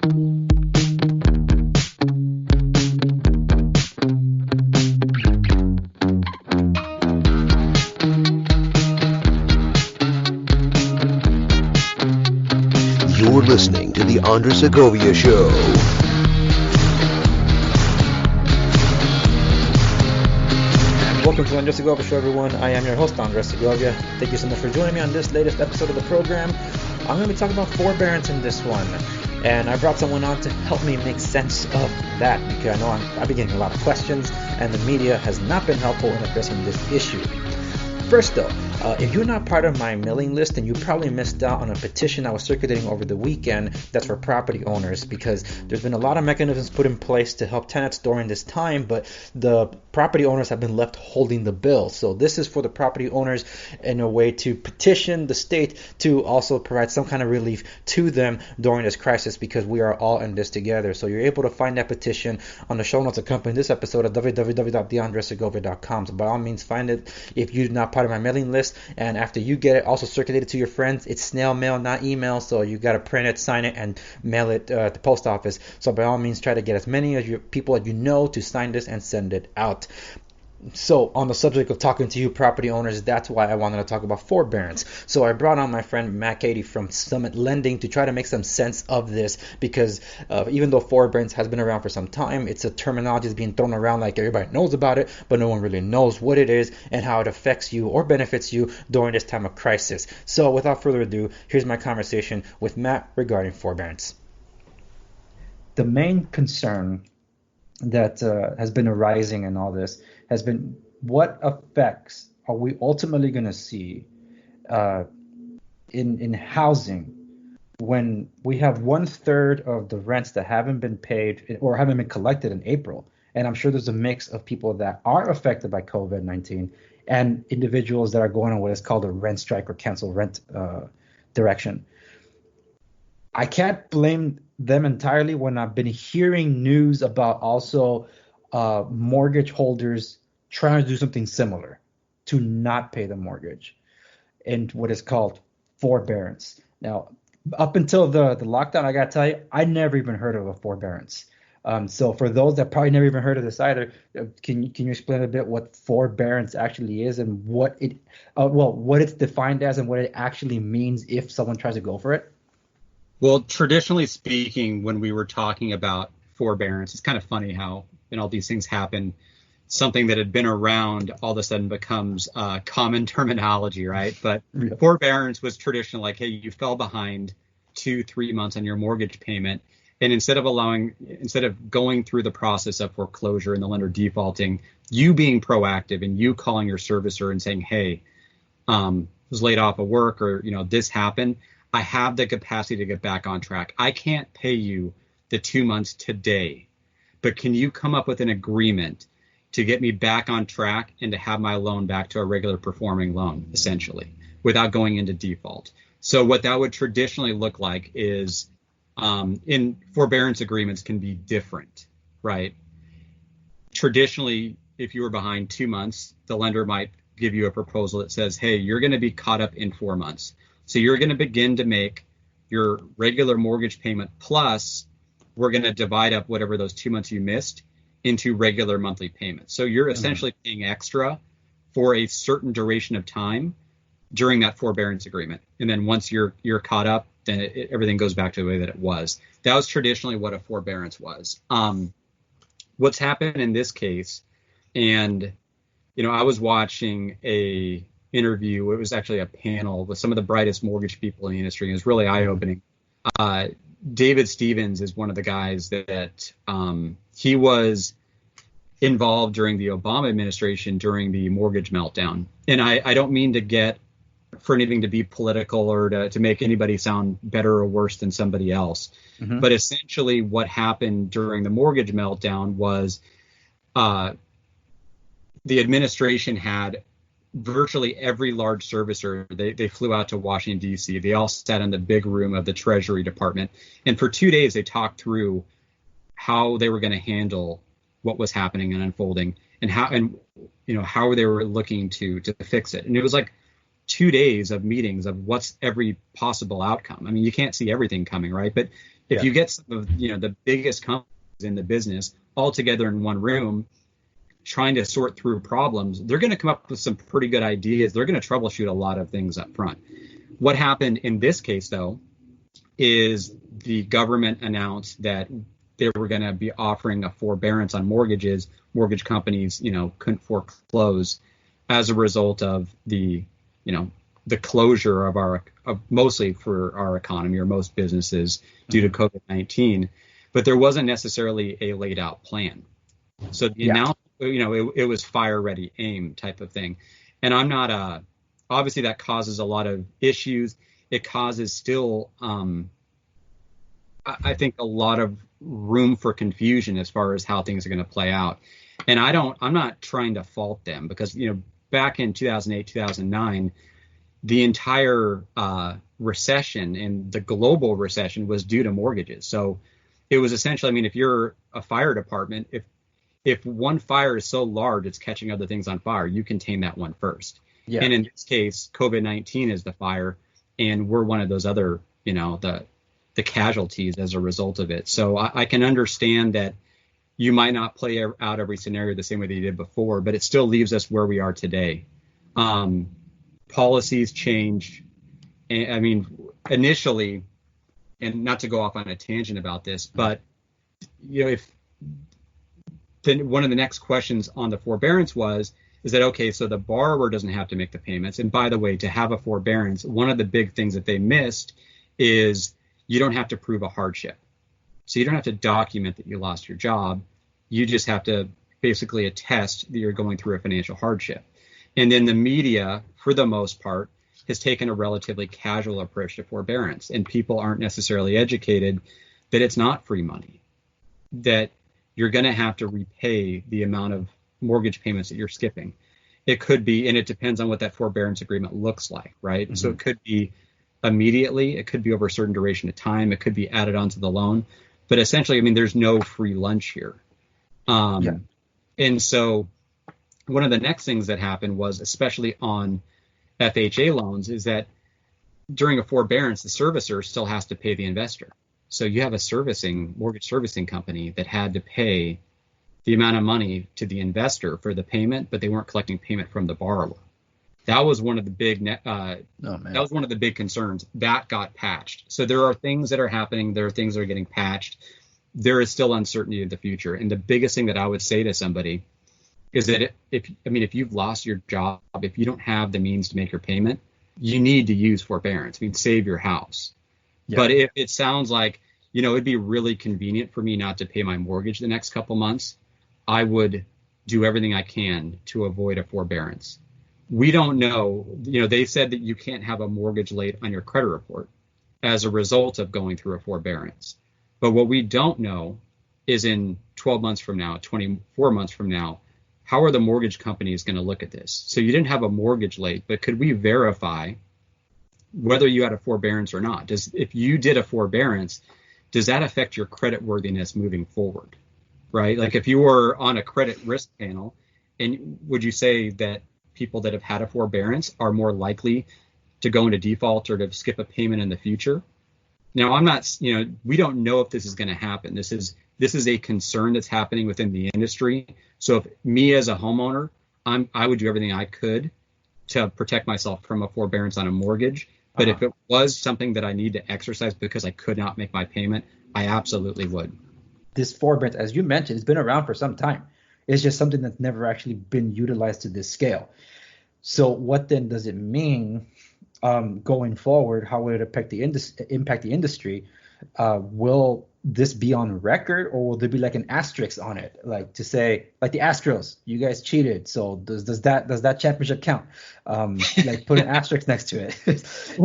You're listening to The Andre Segovia Show. Welcome to the Andre Segovia Show, everyone. I am your host, Andre Segovia. Thank you so much for joining me on this latest episode of the program. I'm going to be talking about forbearance in this one. And I brought someone on to help me make sense of that, because I know I've been getting a lot of questions, and the media has not been helpful in addressing this issue. First, though, if you're not part of my mailing list, then you probably missed out on a petition I was circulating over the weekend that's for property owners, because there's been a lot of mechanisms put in place to help tenants during this time, but the property owners have been left holding the bill. So this is for the property owners in a way to petition the state to also provide some kind of relief to them during this crisis, because we are all in this together. So you're able to find that petition on the show notes accompanying this episode at www.theandresegovia.com. So by all means, find it if you're not part of my mailing list. And after you get it, also circulate it to your friends. It's snail mail, not email, so you got to print it, sign it, and mail it at the post office. So by all means, try to get as many of your people as you know to sign this and send it out. So on the subject of talking to you property owners, that's why I wanted to talk about forbearance. So I brought on my friend Cady from Summit Lending to try to make some sense of this, because even though forbearance has been around for some time, it's a terminology that's being thrown around like everybody knows about it, but no one really knows what it is and how it affects you or benefits you during this time of crisis. So without further ado, here's my conversation with Matt regarding forbearance. The main concern that has been arising in all this has been, what effects are we ultimately going to see in housing when we have 1/3 of the rents that haven't been paid or haven't been collected in April? And I'm sure there's a mix of people that are affected by COVID-19 and individuals that are going on what is called a rent strike or cancel rent direction. I can't blame them entirely when I've been hearing news about also mortgage holders trying to do something similar to not pay the mortgage and what is called forbearance. Now, up until the lockdown, I got to tell you, I never even heard of a forbearance. So for those that probably never even heard of this either, can you explain a bit what forbearance actually is and what it's defined as and what it actually means if someone tries to go for it? Well, traditionally speaking, when we were talking about forbearance, it's kind of funny how when all these things happen, something that had been around all of a sudden becomes common terminology, right? But yeah. Forbearance was traditional, like, hey, you fell behind 2-3 months on your mortgage payment. And instead of going through the process of foreclosure and the lender defaulting, you being proactive and you calling your servicer and saying, hey, was laid off of work, or, this happened. I have the capacity to get back on track. I can't pay you the 2 months today, but can you come up with an agreement to get me back on track and to have my loan back to a regular performing loan, essentially, without going into default? So what that would traditionally look like is in forbearance agreements can be different, right? Traditionally, if you were behind 2 months, the lender might give you a proposal that says, hey, you're going to be caught up in 4 months. So you're going to begin to make your regular mortgage payment, plus we're going to divide up whatever those 2 months you missed into regular monthly payments. So you're essentially paying extra for a certain duration of time during that forbearance agreement. And then once you're caught up, then everything goes back to the way that it was. That was traditionally what a forbearance was. What's happened in this case, and I was watching a interview. It was actually a panel with some of the brightest mortgage people in the industry. It was really eye-opening. David Stevens is one of the guys that he was involved during the Obama administration during the mortgage meltdown. And I don't mean to get for anything to be political or to make anybody sound better or worse than somebody else. Mm-hmm. But essentially what happened during the mortgage meltdown was the administration had virtually every large servicer. They flew out to Washington, D.C. They all sat in the big room of the Treasury Department. And for 2 days, they talked through how they were going to handle what was happening and unfolding and how they were looking to fix it. And it was like 2 days of meetings of what's every possible outcome. I mean, you can't see everything coming, right? But If you get some of, the biggest companies in the business all together in one room trying to sort through problems, they're going to come up with some pretty good ideas. They're going to troubleshoot a lot of things up front. What happened in this case, though, is the government announced that they were going to be offering a forbearance on mortgages. Mortgage companies, couldn't foreclose as a result of the closure of mostly for our economy or most businesses due to COVID-19. But there wasn't necessarily a laid out plan. So the announcement, it was fire ready aim type of thing. And I'm not obviously that causes a lot of issues. It causes still, I think, a lot of room for confusion as far as how things are going to play out. And I'm not trying to fault them because, back in 2008, 2009, the entire recession and the global recession was due to mortgages. So it was essentially, if you're a fire department, if one fire is so large it's catching other things on fire, you contain that one first. Yeah. And in this case, COVID-19 is the fire, and we're one of those other, the casualties as a result of it. So I can understand that you might not play out every scenario the same way that you did before, but it still leaves us where we are today. Policies change. Initially, and not to go off on a tangent about this, but if then one of the next questions on the forbearance is that, okay, so the borrower doesn't have to make the payments. And by the way, to have a forbearance, one of the big things that they missed is you don't have to prove a hardship. So you don't have to document that you lost your job. You just have to basically attest that you're going through a financial hardship. And then the media, for the most part, has taken a relatively casual approach to forbearance. And people aren't necessarily educated that it's not free money, that you're going to have to repay the amount of mortgage payments that you're skipping. It could be, and it depends on what that forbearance agreement looks like, right? Mm-hmm. So it could be immediately, it could be over a certain duration of time, it could be added onto the loan. But essentially, there's no free lunch here. And so one of the next things that happened was, especially on FHA loans, is that during a forbearance, the servicer still has to pay the investor. So you have a mortgage servicing company that had to pay the amount of money to the investor for the payment, but they weren't collecting payment from the borrower. That was one of the big that was one of the big concerns that got patched. So there are things that are happening. There are things that are getting patched. There is still uncertainty of the future. And the biggest thing that I would say to somebody is that if you've lost your job, if you don't have the means to make your payment, you need to use forbearance. Save your house. Yeah. But if it sounds like, it'd be really convenient for me not to pay my mortgage the next couple months, I would do everything I can to avoid a forbearance. We don't know, they said that you can't have a mortgage late on your credit report as a result of going through a forbearance. But what we don't know is in 12 months from now, 24 months from now, how are the mortgage companies going to look at this? So you didn't have a mortgage late, but could we verify whether you had a forbearance or not? If you did a forbearance, does that affect your credit worthiness moving forward? Right? Like if you were on a credit risk panel, and would you say that people that have had a forbearance are more likely to go into default or to skip a payment in the future? Now, I'm not, we don't know if this is going to happen. This is a concern that's happening within the industry. So if me as a homeowner, I would do everything I could to protect myself from a forbearance on a mortgage. But if it was something that I need to exercise because I could not make my payment, I absolutely would. This forbearance, as you mentioned, has been around for some time. It's just something that's never actually been utilized to this scale. So what then does it mean going forward? How will it impact the industry? Will this be on record, or will there be like an asterisk on it, like to say, like the Astros, you guys cheated, so does that championship count? Like put an asterisk next to it.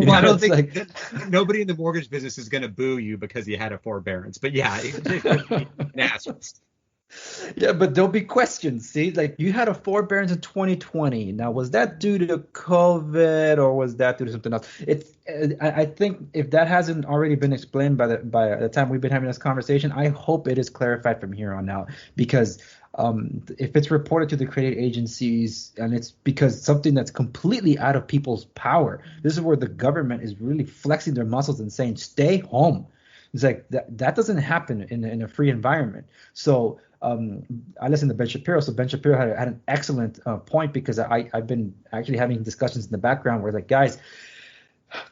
I don't think nobody in the mortgage business is going to boo you because you had a forbearance, but yeah, it could be an asterisk. Yeah, but there'll be questions. See, like you had a forbearance in 2020. Now, was that due to COVID or was that due to something else? I think if that hasn't already been explained by the time we've been having this conversation, I hope it is clarified from here on out. Because if it's reported to the credit agencies and it's because something that's completely out of people's power, this is where the government is really flexing their muscles and saying, stay home. It's like that doesn't happen in a free environment. So I listened to Ben Shapiro. So Ben Shapiro had an excellent point, because I've been actually having discussions in the background where, like, guys,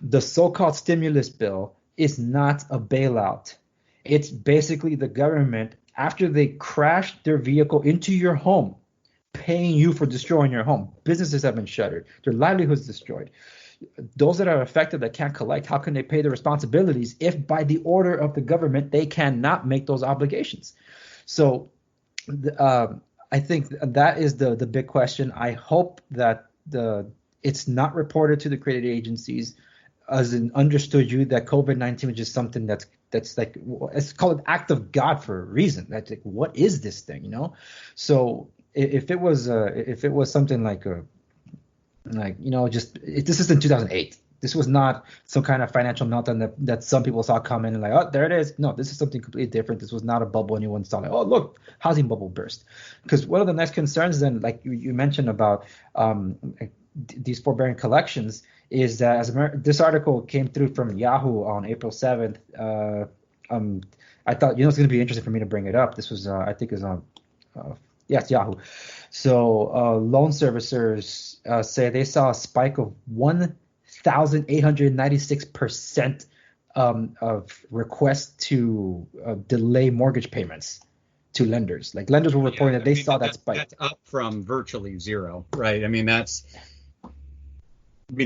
the so-called stimulus bill is not a bailout. It's basically the government, after they crashed their vehicle into your home, paying you for destroying your home. Businesses have been shuttered, their livelihoods destroyed. Those that are affected that can't collect, how can they pay their responsibilities if by the order of the government they cannot make those obligations? So I think that is the big question. I hope that it's not reported to the credit agencies, as in understood you that COVID-19 is just something that's like, it's called an act of God for a reason. That's like, what is this thing, you know? So if it was something like this is in 2008. This was not some kind of financial meltdown that some people saw coming and like, oh, there it is. No, this is something completely different. This was not a bubble anyone saw, like, oh, look, housing bubble burst. Because one of the next concerns then, like you mentioned about these forbearing collections, is that this article came through from Yahoo on April 7th. I thought, it's going to be interesting for me to bring it up. This was, I think, is on, it's Yahoo. So loan servicers say they saw a spike of 1,896% of requests to delay mortgage payments to lenders. Like, lenders were reporting that they saw that spike. That's up from virtually zero, right? I mean,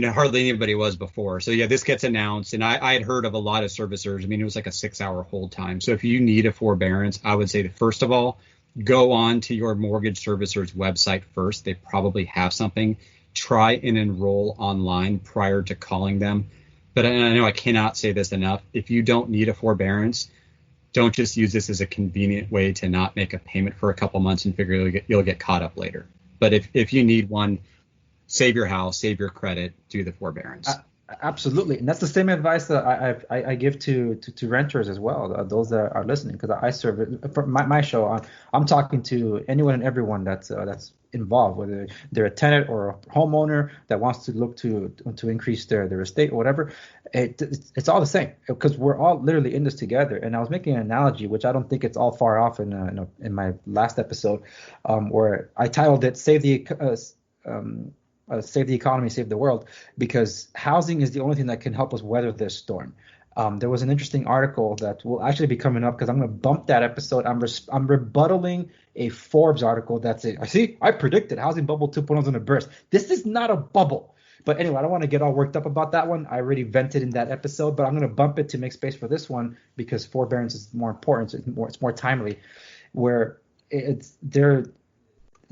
hardly anybody was before. So yeah, this gets announced, and I had heard of a lot of servicers. I mean, it was like a 6-hour hold time. So if you need a forbearance, I would say that, first of all, go on to your mortgage servicer's website first. They probably have something. Try and enroll online prior to calling them. But I know I cannot say this enough. If you don't need a forbearance, don't just use this as a convenient way to not make a payment for a couple months and figure you'll get caught up later. But if you need one, save your house, save your credit, do the forbearance. Absolutely, and that's the same advice that I give to renters as well, those that are listening, because I serve for my show. I'm talking to anyone and everyone that's involved, whether they're a tenant or a homeowner that wants to look to increase their estate or whatever. It's all the same, because we're all literally in this together. And I was making an analogy, which I don't think it's all far off in my last episode, where I titled it "Save the economy, save the world," because housing is the only thing that can help us weather this storm. There was an interesting article that will actually be coming up, because I'm going to bump that episode. I'm rebuttaling a Forbes article that's it. I predicted housing bubble 2.0 is going to burst. This is not a bubble. But anyway, I don't want to get all worked up about that one. I already vented in that episode, but I'm going to bump it to make space for this one, because forbearance is more important. It's more timely, where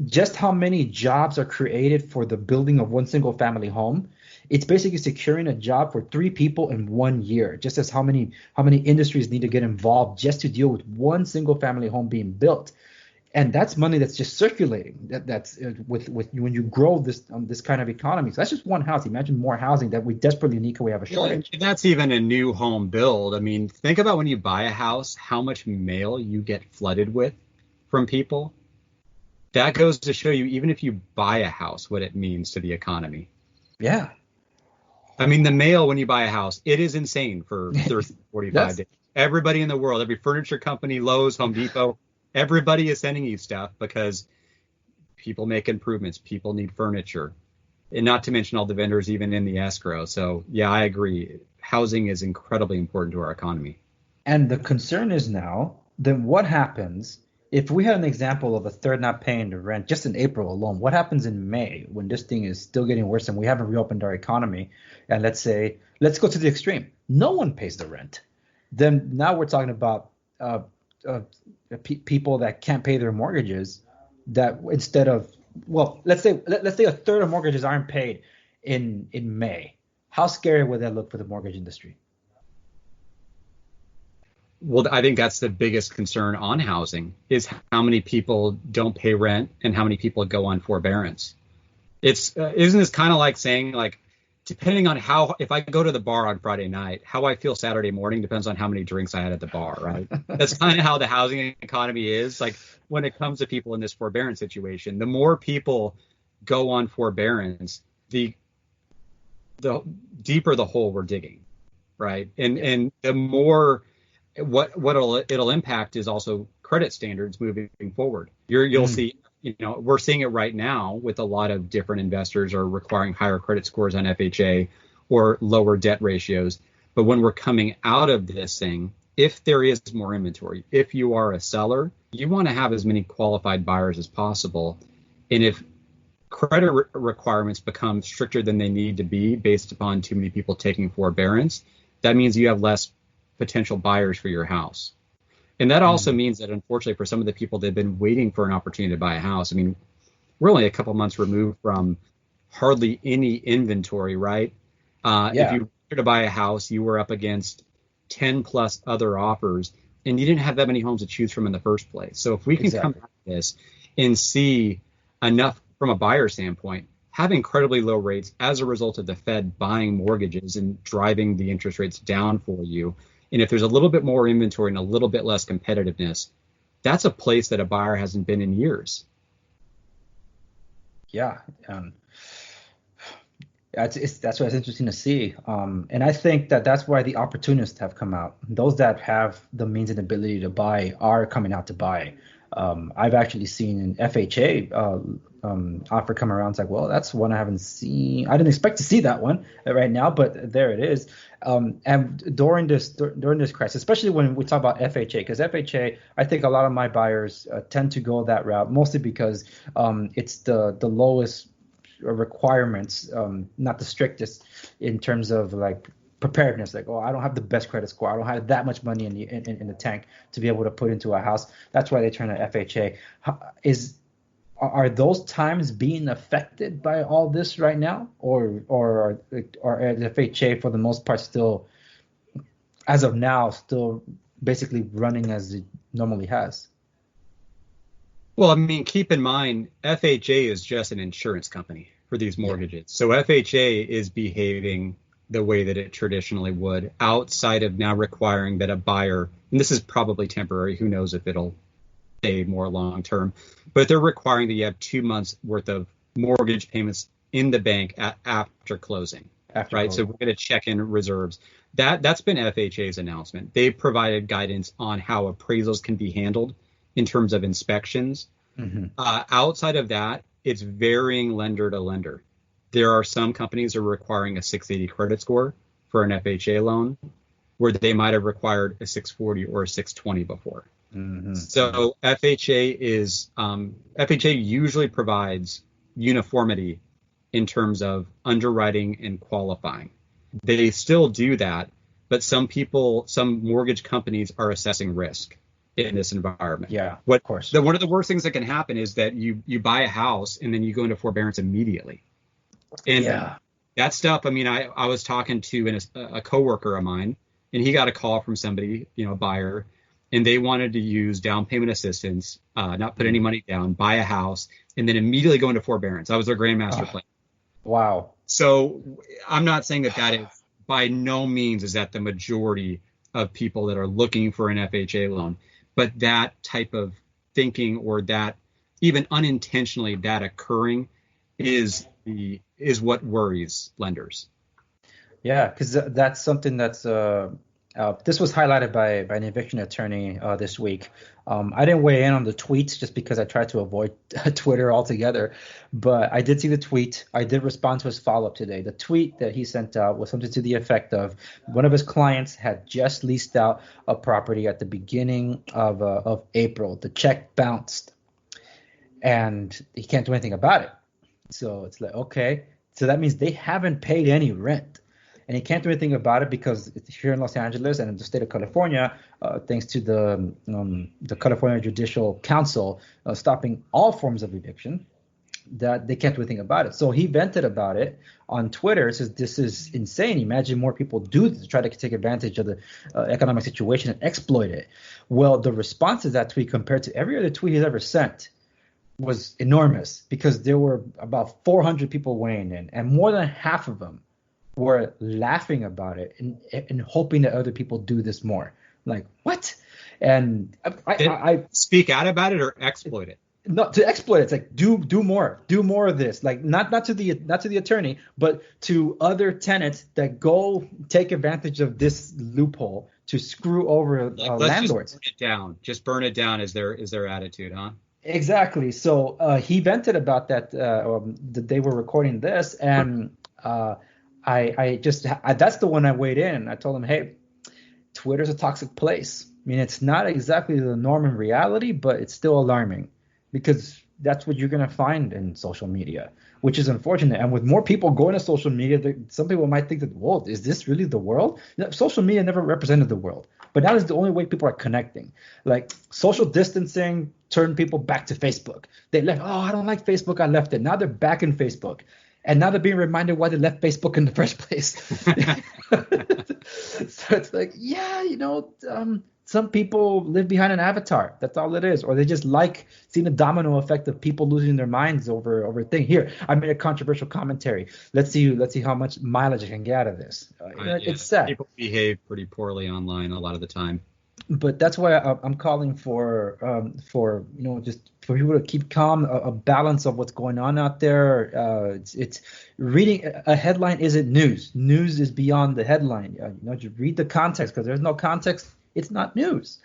just how many jobs are created for the building of one single family home. It's basically securing a job for 3 people in 1 year, just as how many industries need to get involved just to deal with one single family home being built. And that's money that's just circulating. That's with when you grow this kind of economy. So that's just one house. Imagine more housing that we desperately need because we have a shortage. Yeah, that's even a new home build. I mean, think about when you buy a house, how much mail you get flooded with from people. That goes to show you, even if you buy a house, what it means to the economy. Yeah. I mean, the mail when you buy a house, it is insane for 30, 45 days. Everybody in the world, every furniture company, Lowe's, Home Depot, everybody is sending you stuff because people make improvements. People need furniture. And not to mention all the vendors, even in the escrow. So, yeah, I agree. Housing is incredibly important to our economy. And the concern is now, then what happens if we had an example of a third not paying the rent just in April alone? What happens in May when this thing is still getting worse and we haven't reopened our economy? And let's go to the extreme. No one pays the rent. Then now we're talking about people that can't pay their mortgages, that instead of, well, let's say a third of mortgages aren't paid in May. How scary would that look for the mortgage industry? Well, I think that's the biggest concern on housing, is how many people don't pay rent and how many people go on forbearance. Isn't this kind of like saying, like, depending on if I go to the bar on Friday night, how I feel Saturday morning depends on how many drinks I had at the bar, right? That's kind of how the housing economy is. Like, when it comes to people in this forbearance situation, the more people go on forbearance, the deeper the hole we're digging, right? And the more it'll impact is also credit standards moving forward. You'll see, we're seeing it right now with a lot of different investors are requiring higher credit scores on FHA or lower debt ratios. But when we're coming out of this thing, if there is more inventory, if you are a seller, you want to have as many qualified buyers as possible. And if credit requirements become stricter than they need to be based upon too many people taking forbearance, that means you have less potential buyers for your house. And that also means that, unfortunately, for some of the people that have been waiting for an opportunity to buy a house, I mean, we're only a couple months removed from hardly any inventory, right? If you wanted to buy a house, you were up against 10 plus other offers, and you didn't have that many homes to choose from in the first place. So if we can come at this and see enough from a buyer standpoint, have incredibly low rates as a result of the Fed buying mortgages and driving the interest rates down for you, and if there's a little bit more inventory and a little bit less competitiveness, that's a place that a buyer hasn't been in years. Yeah. That's why it's interesting to see. And I think that's why the opportunists have come out. Those that have the means and ability to buy are coming out to buy. I've actually seen an FHA offer come around. It's like, well, that's one I haven't seen. I didn't expect to see that one right now, but there it is. And during this crisis, especially when we talk about FHA, because FHA, I think a lot of my buyers tend to go that route, mostly because it's the lowest requirements, not the strictest in terms of like preparedness. Like, oh, I don't have the best credit score. I don't have that much money in the tank to be able to put into a house. That's why they turn to FHA. Are those times being affected by all this right now, or are FHA for the most part still, as of now, still basically running as it normally has? Well, I mean, keep in mind, FHA is just an insurance company for these mortgages. So FHA is behaving the way that it traditionally would, outside of now requiring that a buyer, and this is probably temporary, who knows if it'll stay more long term, but they're requiring that you have 2 months worth of mortgage payments in the bank after closing. Right. So we're going to check in reserves. That's been FHA's announcement. They provided guidance on how appraisals can be handled in terms of inspections. Outside of that, it's varying lender to lender. There are some companies that are requiring a 680 credit score for an FHA loan, where they might have required a 640 or a 620 before. So FHA usually provides uniformity in terms of underwriting and qualifying. They still do that, but some mortgage companies are assessing risk in this environment. Yeah, of course. One of the worst things that can happen is that you buy a house and then you go into forbearance immediately. And that stuff, I mean, I was talking to a coworker of mine, and he got a call from somebody, a buyer, and they wanted to use down payment assistance, not put any money down, buy a house, and then immediately go into forbearance. That was their grandmaster plan. Wow. So I'm not saying that is by no means is that the majority of people that are looking for an FHA loan, but that type of thinking, or that even unintentionally that occurring, is what worries lenders. Yeah, because that's something that's this was highlighted by an eviction attorney this week. I didn't weigh in on the tweets just because I tried to avoid Twitter altogether, but I did see the tweet. I did respond to his follow-up today. The tweet that he sent out was something to the effect of one of his clients had just leased out a property at the beginning of April. The check bounced, and he can't do anything about it. So it's like, okay, so that means they haven't paid any rent. And he can't do anything about it because it's here in Los Angeles and in the state of California, thanks to the California Judicial Council stopping all forms of eviction, that they can't do anything about it. So he vented about it on Twitter. Says this is insane. Imagine more people do this to try to take advantage of the economic situation and exploit it. Well, the response to that tweet compared to every other tweet he's ever sent was enormous, because there were about 400 people weighing in, and more than half of them were laughing about it and hoping that other people do this more. Like, what? And I speak out about it or exploit it. Not to exploit it. It's like do more of this. Like not to the attorney, but to other tenants that go take advantage of this loophole to screw over Let's landlords. just burn it down. Just burn it down is their attitude, huh? Exactly. So he vented about that the day we're recording this, and that's the one I weighed in. I told him, hey, Twitter's a toxic place. I mean, it's not exactly the norm in reality, but it's still alarming because that's what you're going to find in social media, which is unfortunate. And with more people going to social media, some people might think that, whoa, is this really the world? Social media never represented the world, but that is the only way people are connecting. Like social distancing turned people back to Facebook. They left, oh, I don't like Facebook, I left it. Now they're back in Facebook. And now they're being reminded why they left Facebook in the first place. So it's like, yeah, some people live behind an avatar. That's all it is. Or they just like seeing the domino effect of people losing their minds over a thing. Here, I made a controversial commentary. Let's see how much mileage I can get out of this. It's sad. People behave pretty poorly online a lot of the time. But that's why I'm calling for just for people to keep calm, a balance of what's going on out there. It's reading a headline isn't news. News is beyond the headline. You read the context, because there's no context, it's not news.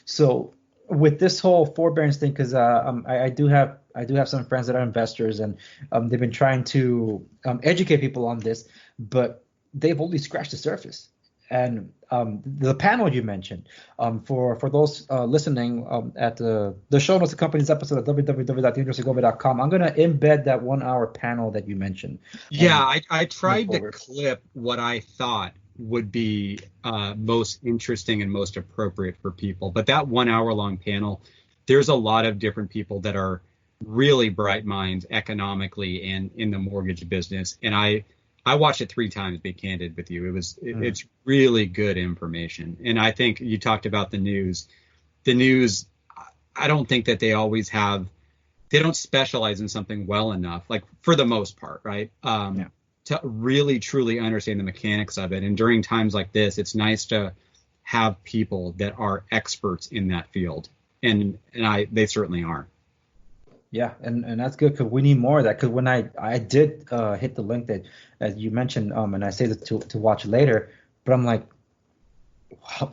So with this whole forbearance thing, because I do have some friends that are investors, and they've been trying to educate people on this, but they've only scratched the surface. And the panel you mentioned, for those listening at the show notes, the company's episode at www.theandrewsegovia.com, I'm going to embed that 1 hour panel that you mentioned. Yeah, I tried to clip what I thought would be most interesting and most appropriate for people. But that 1 hour long panel, there's a lot of different people that are really bright minds economically and in the mortgage business. And I watched it 3 times, to be candid with you. It's really good information. And I think you talked about the news. The news, I don't think that they don't specialize in something well enough, like for the most part, right? To really truly understand the mechanics of it. And during times like this, it's nice to have people that are experts in that field. And they certainly are. Yeah, and that's good, because we need more of that. Because when I did hit the link that as you mentioned, and I say that to watch later, but I'm like,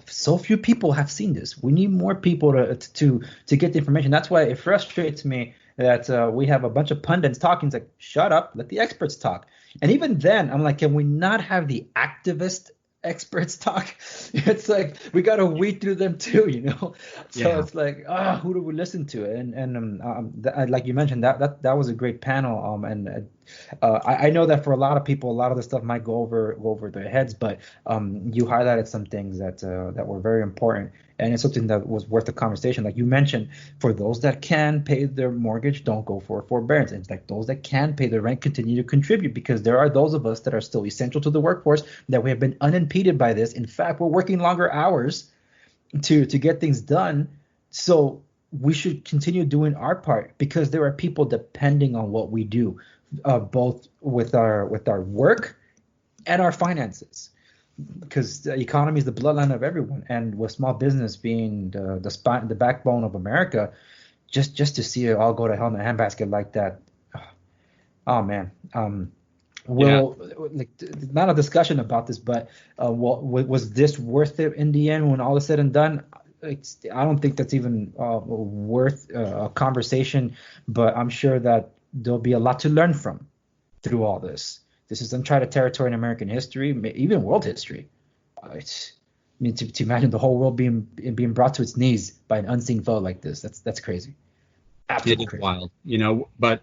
so few people have seen this. We need more people to get the information. That's why it frustrates me that we have a bunch of pundits talking. It's like, shut up, let the experts talk. And even then, I'm like, can we not have the activist experts talk? It's like we got to weed through them too, So it's like, who do we listen to? And like you mentioned, that was a great panel. And I know that for a lot of people, a lot of the stuff might go over their heads, but you highlighted some things that were very important. And it's something that was worth the conversation. Like you mentioned, for those that can pay their mortgage, don't go for forbearance. And it's like those that can pay their rent continue to contribute, because there are those of us that are still essential to the workforce that we have been unimpeded by this. In fact, we're working longer hours to get things done. So we should continue doing our part, because there are people depending on what we do, both with our work and our finances. Because the economy is the bloodline of everyone, and with small business being the backbone of America, just to see it all go to hell in a handbasket like that, oh man. Like not a discussion about this, but was this worth it in the end when all is said and done? I don't think that's even worth a conversation, but I'm sure that there'll be a lot to learn from through all this. This is uncharted territory in American history, even world history. To imagine the whole world being brought to its knees by an unseen foe like this, that's crazy. Absolutely crazy. Wild, but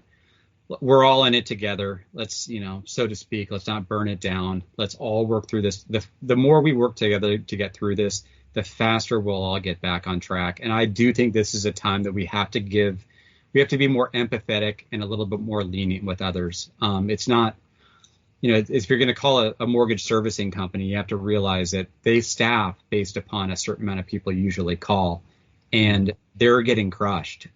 we're all in it together. Let's, so to speak, let's not burn it down. Let's all work through this. The more we work together to get through this, the faster we'll all get back on track. And I do think this is a time that we have to be more empathetic and a little bit more lenient with others. It's not, if you're going to call a mortgage servicing company, you have to realize that they staff based upon a certain amount of people you usually call, and they're getting crushed.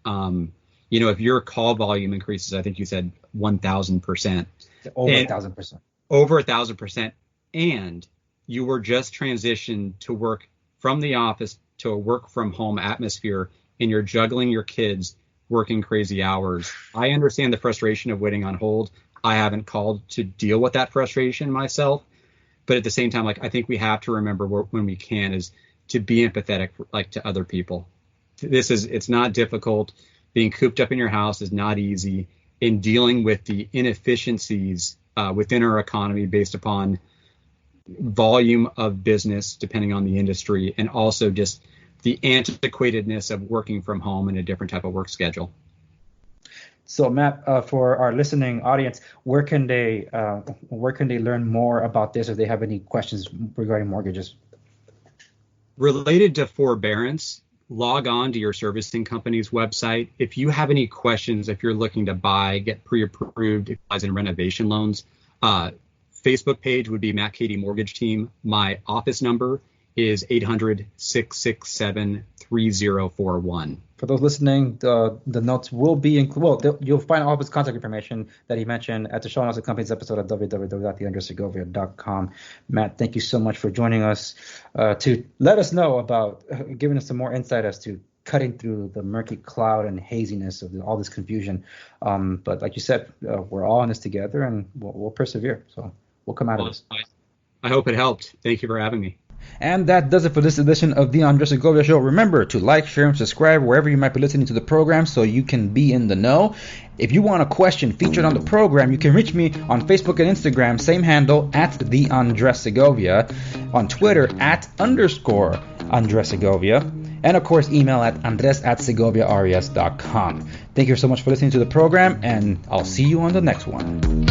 If your call volume increases, I think you said 1,000%. Over 1,000%. Over 1,000%. And you were just transitioned to work from the office to a work from home atmosphere, and you're juggling your kids, working crazy hours. I understand the frustration of waiting on hold. I haven't called to deal with that frustration myself. But at the same time, I think we have to remember when we can is to be empathetic like to other people. It's not difficult. Being cooped up in your house is not easy. In dealing with the inefficiencies within our economy based upon volume of business, depending on the industry, and also just the antiquatedness of working from home in a different type of work schedule. So Matt, for our listening audience, where can they learn more about this if they have any questions regarding mortgages? Related to forbearance, log on to your servicing company's website. If you have any questions, if you're looking to buy, get pre-approved, applies in renovation loans, Facebook page would be Matt Cady Mortgage Team. My office number is 800-667-3041. For those listening, the notes will be included. Well, you'll find all of his contact information that he mentioned at the show notes of the company's episode at www.theandresegovia.com. Matt, thank you so much for joining us to let us know about giving us some more insight as to cutting through the murky cloud and haziness of all this confusion. But like you said, we're all in this together, and we'll persevere. So we'll come out of this. I hope it helped. Thank you for having me. And that does it for this edition of the Andres Segovia Show. Remember to like, share, and subscribe wherever you might be listening to the program so you can be in the know. If you want a question featured on the program, you can reach me on Facebook and Instagram, same handle, at the Andres Segovia, on Twitter, @_Andres Segovia, and of course, email at andres@segoviares.com. Thank you so much for listening to the program, and I'll see you on the next one.